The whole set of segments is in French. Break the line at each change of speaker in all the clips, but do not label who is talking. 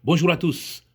Bonjour à tous,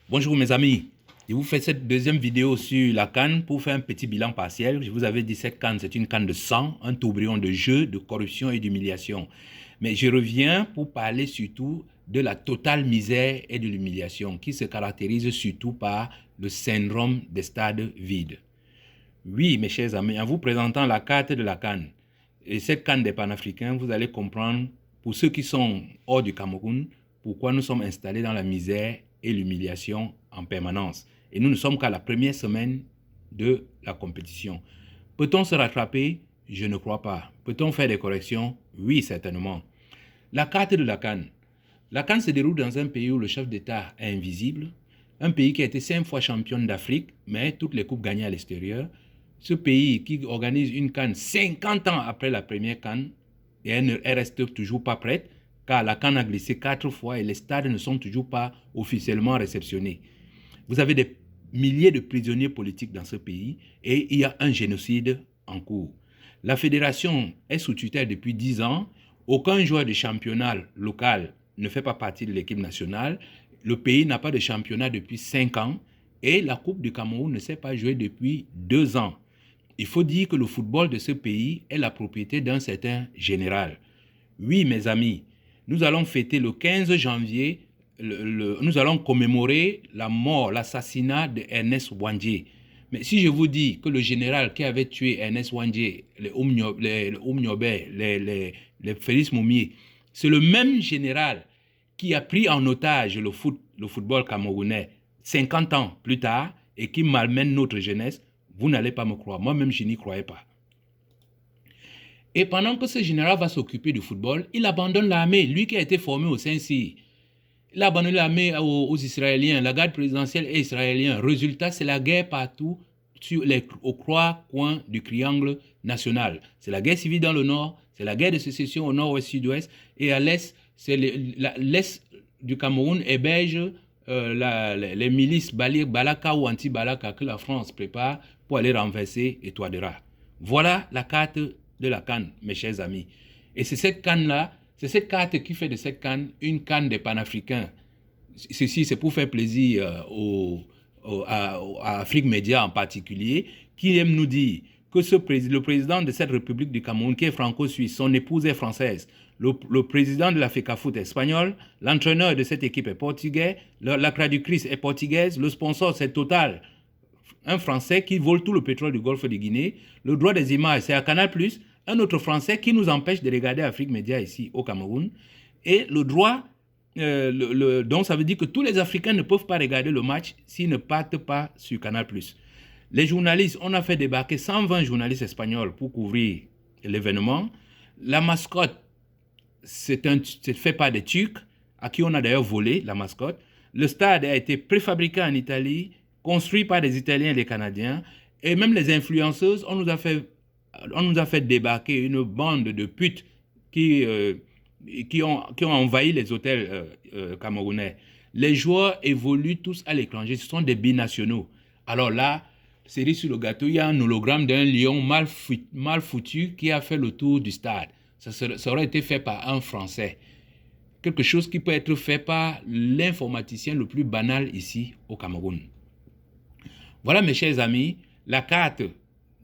bonjour mes amis. Je vous fais cette deuxième vidéo sur la CAN pour faire un petit bilan partiel. Je vous avais dit cette CAN, c'est une CAN de sang, un tourbillon de jeu, de corruption et d'humiliation. Mais je reviens pour parler surtout de la totale misère et de l'humiliation qui se caractérise surtout par le syndrome des stades vides. Oui, mes chers amis, en vous présentant la carte de la CAN et cette CAN des panafricains, vous allez comprendre, pour ceux qui sont hors du Cameroun, pourquoi nous sommes installés dans la misère et l'humiliation en permanence. Et nous ne sommes qu'à la première semaine de la compétition. Peut-on se rattraper? Je ne crois pas. Peut-on faire des corrections? Oui, certainement. La carte de la CAN. La CAN se déroule dans un pays où le chef d'État est invisible, un pays qui a été 5 fois champion d'Afrique, mais toutes les coupes gagnées à l'extérieur. Ce pays qui organise une CAN 50 ans après la première CAN, et elle ne reste toujours pas prête, car la CAN a glissé 4 fois et les stades ne sont toujours pas officiellement réceptionnés. Vous avez des milliers de prisonniers politiques dans ce pays et il y a un génocide en cours. La fédération est sous tutelle depuis 10 ans. Aucun joueur de championnat local ne fait pas partie de l'équipe nationale. Le pays n'a pas de championnat depuis 5 ans et la Coupe du Cameroun ne s'est pas jouée depuis 2 ans. Il faut dire que le football de ce pays est la propriété d'un certain général. Oui, mes amis, nous allons fêter le 15 janvier, nous allons commémorer la mort, l'assassinat de Ernest Ouandjé. Mais si je vous dis que le général qui avait tué Ernest Ouandjé, les Oumniobé, les Félix Moumié, c'est le même général qui a pris en otage le football camerounais 50 ans plus tard et qui malmène notre jeunesse, vous n'allez pas me croire. Moi-même, je n'y croyais pas. Et pendant que ce général va s'occuper du football, il abandonne l'armée, lui qui a été formé au Saint-Cyr. Il a abandonné l'armée aux Israéliens, la garde présidentielle est israélienne. Résultat, c'est la guerre partout aux 3 coins du triangle national. C'est la guerre civile dans le nord, c'est la guerre de sécession au nord-ouest, sud-ouest, et à l'est, c'est l'est du Cameroun héberge les milices Balaka ou anti-Balaka que la France prépare pour aller renverser Touadéra. Voilà la carte de la CAN, mes chers amis. Et c'est cette CAN-là, c'est cette carte qui fait de cette CAN une CAN des panafricains. Ceci, c'est pour faire plaisir à Afrique Média en particulier, qui aime nous dire que le président de cette République du Cameroun, qui est franco-suisse, son épouse est française, le président de la FECAFOOT est espagnol, l'entraîneur de cette équipe est portugais, la traductrice est portugaise, le sponsor c'est Total, un Français qui vole tout le pétrole du Golfe de Guinée, le droit des images c'est à Canal+, un autre Français qui nous empêche de regarder Afrique Média ici au Cameroun, et le droit, donc ça veut dire que tous les Africains ne peuvent pas regarder le match s'ils ne partent pas sur Canal+. Les journalistes, on a fait débarquer 120 journalistes espagnols pour couvrir l'événement. La mascotte, c'est fait par des Turcs, à qui on a d'ailleurs volé la mascotte. Le stade a été préfabriqué en Italie, construit par des Italiens et des Canadiens. Et même les influenceuses, on nous a fait débarquer une bande de putes qui ont envahi les hôtels camerounais. Les joueurs évoluent tous à l'étranger, ce sont des binationaux. Alors là, cerise sur le gâteau, il y a un hologramme d'un lion mal foutu qui a fait le tour du stade. Ça aurait été fait par un Français. Quelque chose qui peut être fait par l'informaticien le plus banal ici au Cameroun. Voilà, mes chers amis, la carte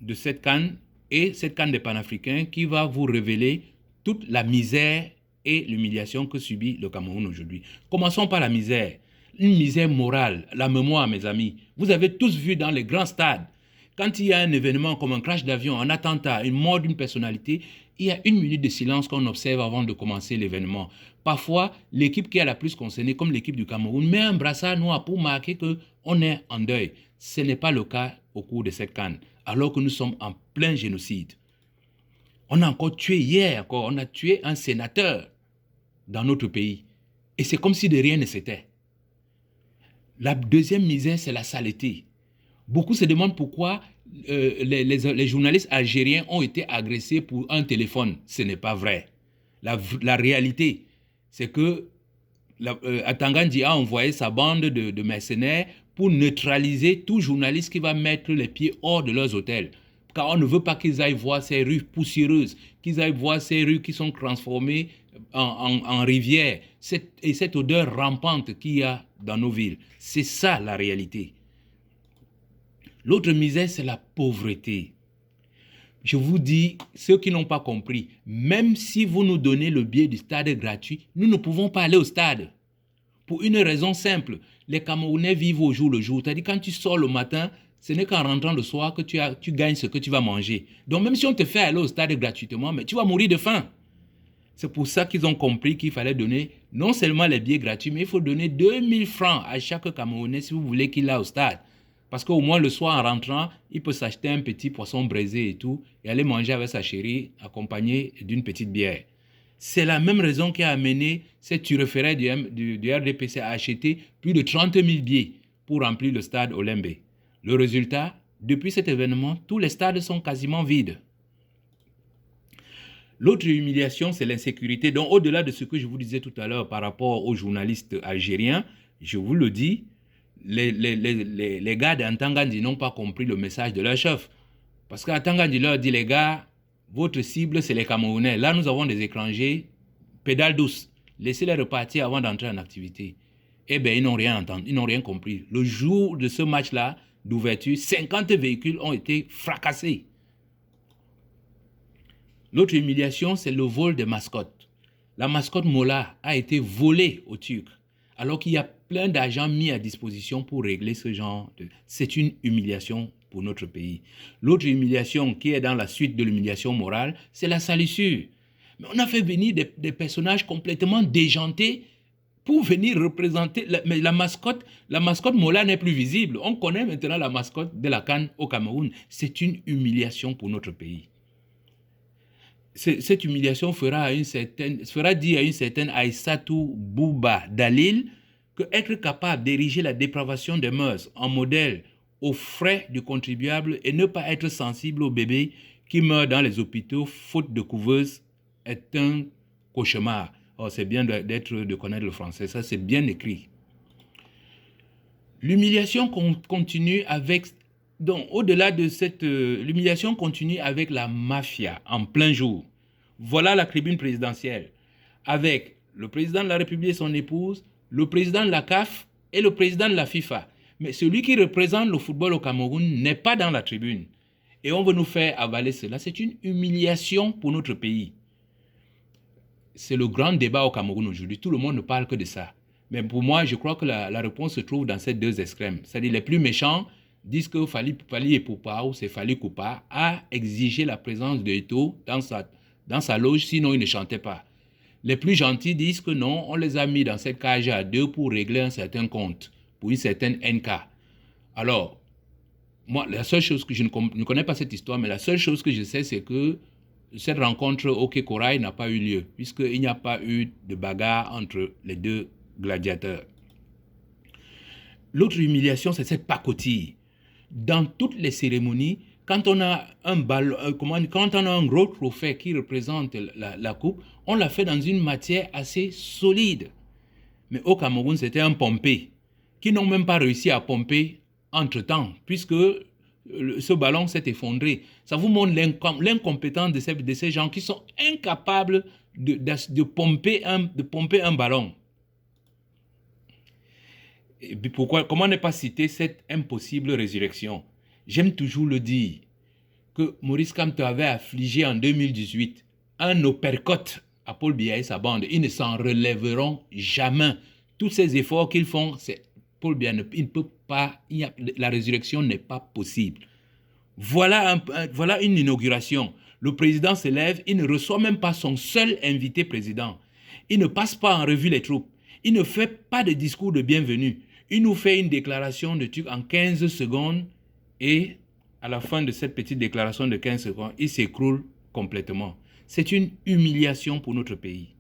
de cette CAN et cette CAN des panafricains qui va vous révéler toute la misère et l'humiliation que subit le Cameroun aujourd'hui. Commençons par la misère. Une misère morale, la mémoire, mes amis. Vous avez tous vu dans les grands stades, quand il y a un événement comme un crash d'avion, un attentat, une mort d'une personnalité, il y a 1 minute de silence qu'on observe avant de commencer l'événement. Parfois, l'équipe qui est la plus concernée, comme l'équipe du Cameroun, met un brassard noir pour marquer qu'on est en deuil. Ce n'est pas le cas au cours de cette CAN, alors que nous sommes en plein génocide. On a encore tué hier, on a tué un sénateur dans notre pays. Et c'est comme si de rien ne s'était. La deuxième misère, c'est la saleté. Beaucoup se demandent pourquoi les journalistes algériens ont été agressés pour un téléphone. Ce n'est pas vrai. La réalité, c'est que Atangandi a envoyé sa bande de mercenaires pour neutraliser tout journaliste qui va mettre les pieds hors de leurs hôtels. car on ne veut pas qu'ils aillent voir ces rues poussiéreuses, qu'ils aillent voir ces rues qui sont transformées en rivières, et cette odeur rampante qu'il y a dans nos villes. C'est ça la réalité. L'autre misère, c'est la pauvreté. Je vous dis, ceux qui n'ont pas compris, même si vous nous donnez le billet du stade gratuit, nous ne pouvons pas aller au stade. Pour une raison simple, les Camerounais vivent au jour le jour. C'est-à-dire quand tu sors le matin, ce n'est qu'en rentrant le soir que tu gagnes ce que tu vas manger. Donc même si on te fait aller au stade gratuitement, mais tu vas mourir de faim. C'est pour ça qu'ils ont compris qu'il fallait donner non seulement les billets gratuits, mais il faut donner 2000 francs à chaque Camerounais si vous voulez qu'il aille au stade. Parce qu'au moins le soir en rentrant, il peut s'acheter un petit poisson braisé et tout, et aller manger avec sa chérie, accompagné d'une petite bière. C'est la même raison qui a amené cette turiféraire du RDPC à acheter plus de 30 000 billets pour remplir le stade Olembe. Le résultat, depuis cet événement, tous les stades sont quasiment vides. L'autre humiliation, c'est l'insécurité. Donc, au-delà de ce que je vous disais tout à l'heure par rapport aux journalistes algériens, je vous le dis, les gars d'Antangandi n'ont pas compris le message de leur chef. Parce qu'Antangandi leur dit, les gars, votre cible, c'est les Camerounais. Là, nous avons des étrangers, pédale douce. Laissez-les repartir avant d'entrer en activité. Eh bien, ils n'ont rien entendu, ils n'ont rien compris. Le jour de ce match-là, d'ouverture, 50 véhicules ont été fracassés. L'autre humiliation, c'est le vol des mascottes. La mascotte Mola a été volée aux Turcs, alors qu'il y a plein d'argent mis à disposition pour régler ce genre de... C'est une humiliation pour notre pays. L'autre humiliation qui est dans la suite de l'humiliation morale, c'est la salissure. Mais on a fait venir des personnages complètement déjantés pour venir représenter... Mais la mascotte Mola n'est plus visible. On connaît maintenant la mascotte de la CAN au Cameroun. C'est une humiliation pour notre pays. Cette humiliation fera dire à une certaine Aïssatou Bouba Dalil qu'être capable d'ériger la dépravation des mœurs en modèle aux frais du contribuable et ne pas être sensible aux bébés qui meurent dans les hôpitaux faute de couveuse est un cauchemar. Oh, c'est bien de connaître le français, ça c'est bien écrit. L'humiliation continue avec... Donc, au-delà de cette... l'humiliation continue avec la mafia en plein jour. Voilà la tribune présidentielle, avec le président de la République et son épouse, le président de la CAF et le président de la FIFA. Mais celui qui représente le football au Cameroun n'est pas dans la tribune. Et on veut nous faire avaler cela. C'est une humiliation pour notre pays. C'est le grand débat au Cameroun aujourd'hui. Tout le monde ne parle que de ça. Mais pour moi, je crois que la réponse se trouve dans ces deux extrêmes. C'est-à-dire les plus méchants disent que Fally Ipupa, ou c'est Fally Ipupa, a exigé la présence de Eto'o dans sa loge, sinon il ne chantait pas. Les plus gentils disent que non, on les a mis dans cette cage à deux pour régler un certain compte, pour une certaine NK. Alors, moi, la seule chose que je ne connais pas cette histoire, mais la seule chose que je sais, c'est que cette rencontre au Quai Corail n'a pas eu lieu, puisqu'il n'y a pas eu de bagarre entre les deux gladiateurs. L'autre humiliation, c'est cette pacotille. Dans toutes les cérémonies, quand on a quand on a un gros trophée qui représente la coupe, on l'a fait dans une matière assez solide. Mais au Cameroun, c'était un pompé, qui n'ont même pas réussi à pomper entre-temps, puisque ce ballon s'est effondré. Ça vous montre l'incompétence de ces gens qui sont incapables de pomper un ballon. Et puis comment ne pas citer cette impossible résurrection? J'aime toujours le dire, que Maurice Kamto avait affligé en 2018 un uppercut à Paul Biya et sa bande. Ils ne s'en relèveront jamais. Tous ces efforts qu'ils font, Paul Biya il ne peut pas, la résurrection n'est pas possible. Voilà une inauguration. Le président se lève, il ne reçoit même pas son seul invité président. Il ne passe pas en revue les troupes. Il ne fait pas de discours de bienvenue. Il nous fait une déclaration de truc en 15 secondes et à la fin de cette petite déclaration de 15 secondes, il s'écroule complètement. C'est une humiliation pour notre pays.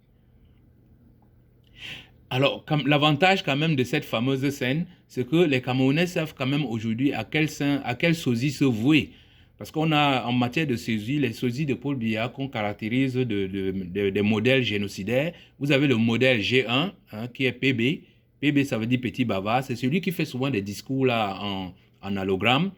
Alors, l'avantage quand même de cette fameuse scène, c'est que les Camerounais savent quand même aujourd'hui à quel sosie se vouer. Parce qu'on a en matière de sosie, les sosies de Paul Biya qu'on caractérise des modèles génocidaires. Vous avez le modèle G1, qui est PB. PB, ça veut dire petit bavard. C'est celui qui fait souvent des discours là en hologramme.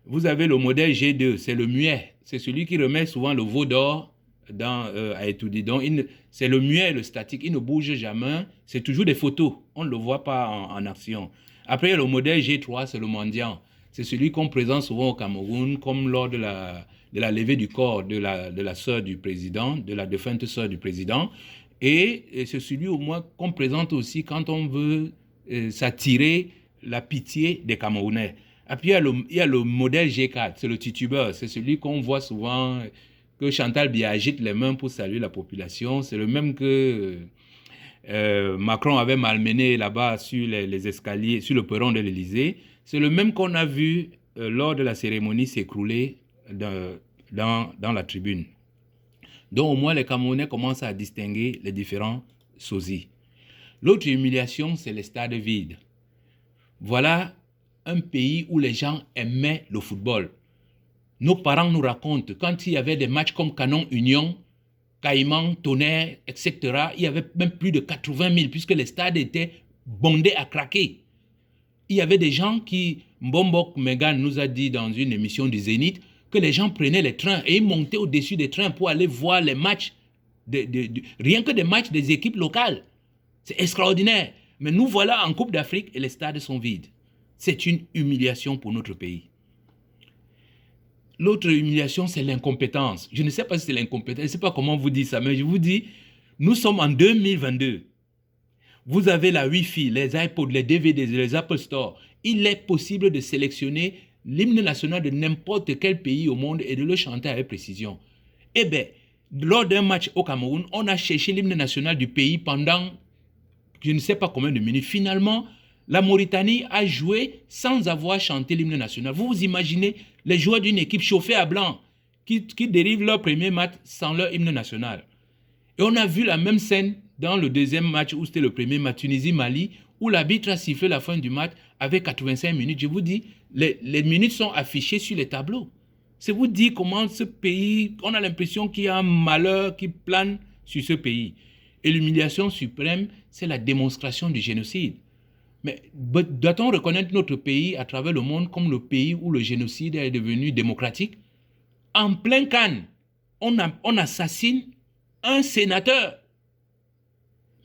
Vous avez le modèle G2, c'est le muet. C'est celui qui remet souvent le veau d'or à étudier. Donc, c'est le muet, le statique. Il ne bouge jamais. C'est toujours des photos. On ne le voit pas en action. Après, il y a le modèle G3, c'est le mendiant. C'est celui qu'on présente souvent au Cameroun, comme lors de la levée du corps de la sœur du président, de la défunte sœur du président. Et c'est celui au moins qu'on présente aussi quand on veut s'attirer la pitié des Camerounais. Et puis il y a le modèle G4, c'est le titubeur, c'est celui qu'on voit souvent, que Chantal Biya agite les mains pour saluer la population. C'est le même que Macron avait malmené là-bas sur les escaliers, sur le perron de l'Élysée. C'est le même qu'on a vu lors de la cérémonie s'écrouler dans la tribune. Donc au moins les Camerounais commencent à distinguer les différents sosies. L'autre humiliation, c'est les stades vides. Voilà un pays où les gens aimaient le football. Nos parents nous racontent, quand il y avait des matchs comme Canon Union, Caïman, Tonnerre, etc., il y avait même plus de 80 000, puisque les stades étaient bondés à craquer. Il y avait des gens qui, Mbombok Megan nous a dit dans une émission du Zénith, que les gens prenaient les trains et ils montaient au-dessus des trains pour aller voir les matchs, rien que des matchs des équipes locales. C'est extraordinaire. Mais nous voilà en Coupe d'Afrique et les stades sont vides. C'est une humiliation pour notre pays. L'autre humiliation, c'est l'incompétence. Je ne sais pas si c'est l'incompétence, je ne sais pas comment vous dire ça, mais je vous dis, nous sommes en 2022. Vous avez la Wi-Fi, les iPods, les DVD, les Apple Store. Il est possible de sélectionner l'hymne national de n'importe quel pays au monde et de le chanter avec précision. Eh bien, lors d'un match au Cameroun, on a cherché l'hymne national du pays pendant je ne sais pas combien de minutes. Finalement, la Mauritanie a joué sans avoir chanté l'hymne national. Vous vous imaginez les joueurs d'une équipe chauffée à blanc qui dérivent leur premier match sans leur hymne national. Et on a vu la même scène dans le deuxième match où c'était le premier match Tunisie-Mali où l'arbitre a sifflé la fin du match avec 85 minutes. Je vous dis, les minutes sont affichées sur les tableaux. C'est vous dire comment ce pays, on a l'impression qu'il y a un malheur qui plane sur ce pays. Et l'humiliation suprême, c'est la démonstration du génocide. Mais doit-on reconnaître notre pays à travers le monde comme le pays où le génocide est devenu démocratique? En plein Cannes, on assassine un sénateur.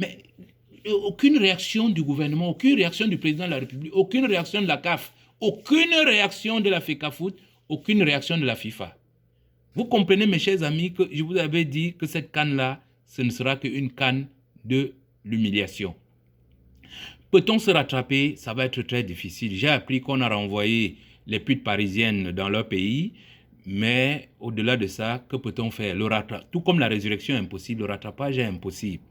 Mais aucune réaction du gouvernement, aucune réaction du président de la République, aucune réaction de la CAF, aucune réaction de la FECAFOOT, aucune réaction de la FIFA. Vous comprenez, mes chers amis, que je vous avais dit que cette canne-là, ce ne sera qu'une canne de l'humiliation. Peut-on se rattraper? Ça va être très difficile. J'ai appris qu'on a renvoyé les putes parisiennes dans leur pays, mais au-delà de ça, que peut-on faire? Tout comme la résurrection est impossible, le rattrapage est impossible.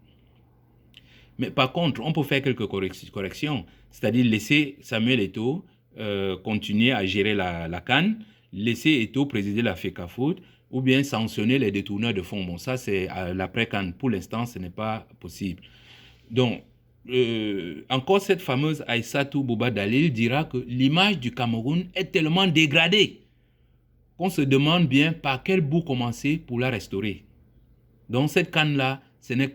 Mais par contre, on peut faire quelques corrections, c'est-à-dire laisser Samuel Eto'o continuer à gérer la CAN, laisser Eto'o présider la FECAFOOT, ou bien sanctionner les détourneurs de fonds. Bon, ça, c'est l'après-CAN. Pour l'instant, ce n'est pas possible. Donc, encore cette fameuse Aïssatou Bouba Dalil dira que l'image du Cameroun est tellement dégradée qu'on se demande bien par quel bout commencer pour la restaurer. Donc, cette CAN-là, elle n'est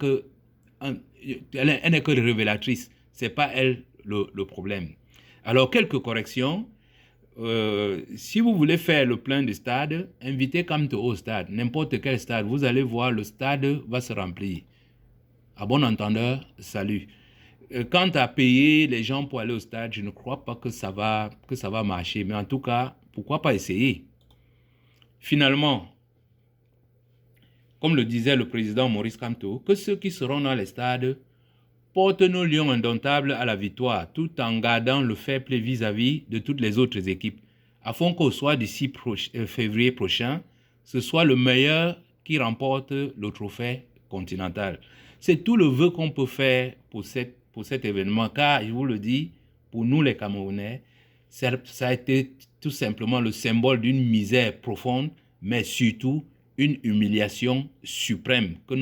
que révélatrice. Ce n'est pas elle le problème. Alors, quelques corrections. Si vous voulez faire le plein de stade, invitez Kamto au stade, n'importe quel stade. Vous allez voir, le stade va se remplir. À bon entendeur, salut. Quant à payer les gens pour aller au stade, je ne crois pas que ça va marcher. Mais en tout cas, pourquoi pas essayer? Finalement, comme le disait le président Maurice Kamto, que ceux qui seront dans les stades portent nos lions indomptables à la victoire, tout en gardant le fair play vis-à-vis de toutes les autres équipes, afin qu'au soir du 6 février prochain, ce soit le meilleur qui remporte le trophée continental. C'est tout le vœu qu'on peut faire pour cet événement, car, je vous le dis, pour nous les Camerounais, ça a été tout simplement le symbole d'une misère profonde, mais surtout une humiliation suprême que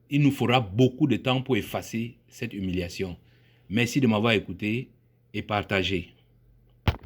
il nous faudra beaucoup de temps pour effacer cette humiliation. Merci de m'avoir écouté et partagé.